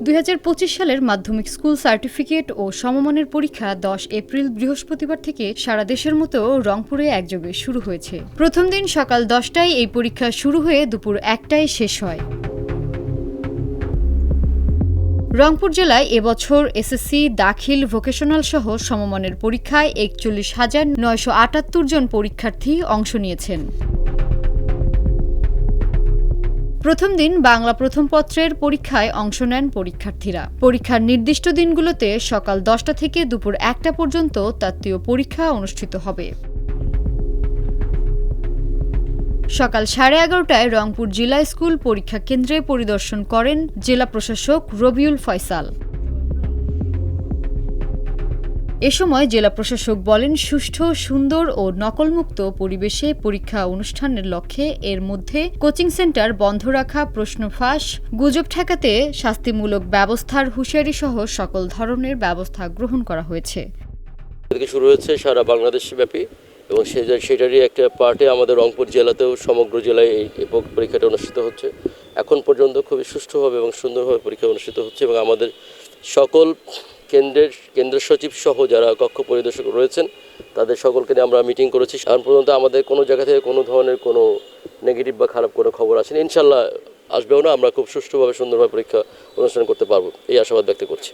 2025 সালের মাধ্যমিক school certificate ও সমমানের পরীক্ষা 10 এপ্রিল বৃহস্পতিবার থেকে সারা দেশের মতো রংপুরে একযোগে শুরু হয়েছে। প্রথম দিন সকাল 10টায় এই পরীক্ষা শুরু হয়ে দুপুর 1টায় শেষ হয়। রংপুর জেলায় এবছর এসএসসি, দাখিল, ভোকেশনাল সহ সমমানের পরীক্ষায় 41,978 জন পরীক্ষার্থী অংশ নিয়েছেন। প্রথম দিন বাংলা প্রথম পত্রের পরীক্ষায় অংশ নেন পরীক্ষার্থীরা। পরীক্ষার নির্দিষ্ট দিনগুলোতে সকাল 10টা থেকে দুপুর 1টা পর্যন্ত তাত্ত্বীয় পরীক্ষা অনুষ্ঠিত হবে। সকাল 11:30টায় রংপুর জিলা স্কুল পরীক্ষা কেন্দ্রে পরিদর্শন করেন জেলা প্রশাসক রবিউল ফয়সাল। এ সময় জেলা প্রশাসক বলেন, সুষ্ঠু, সুন্দর ও নকলমুক্ত পরিবেশে পরীক্ষা অনুষ্ঠানের লক্ষ্যে এর মধ্যে কোচিং সেন্টার বন্ধ রাখা, প্রশ্ন ফাঁস, গুজব ঠেকাতে শাস্তিমূলক ব্যবস্থার হুঁশিয়ারি সহ সকল ধরনের ব্যবস্থা গ্রহণ করা হয়েছে। শুরু হয়েছে সারা বাংলাদেশ ব্যাপী এবং সেটারই একটা পার্টে আমাদের রংপুর জেলাতেও সমগ্র জেলায় এই পরীক্ষাটা অনুষ্ঠিত হচ্ছে। এখন পর্যন্ত খুবই সুষ্ঠুভাবে এবং সুন্দরভাবে পরীক্ষা অনুষ্ঠিত হচ্ছে এবং আমাদের সকল কেন্দ্র সচিব সহ যারা কক্ষ পরিদর্শক রয়েছেন তাদের সকলকে নিয়ে আমরা মিটিং করেছি। এখন পর্যন্ত আমাদের কোনো জায়গা থেকে কোনো ধরনের কোনো নেগেটিভ বা খারাপ কোনো খবর আসেনি। ইনশাল্লাহ আসবেও না। আমরা খুব সুষ্ঠুভাবে সুন্দরভাবে পরীক্ষা অনুষ্ঠান করতে পারবো এই আশাবাদ ব্যক্ত করছি।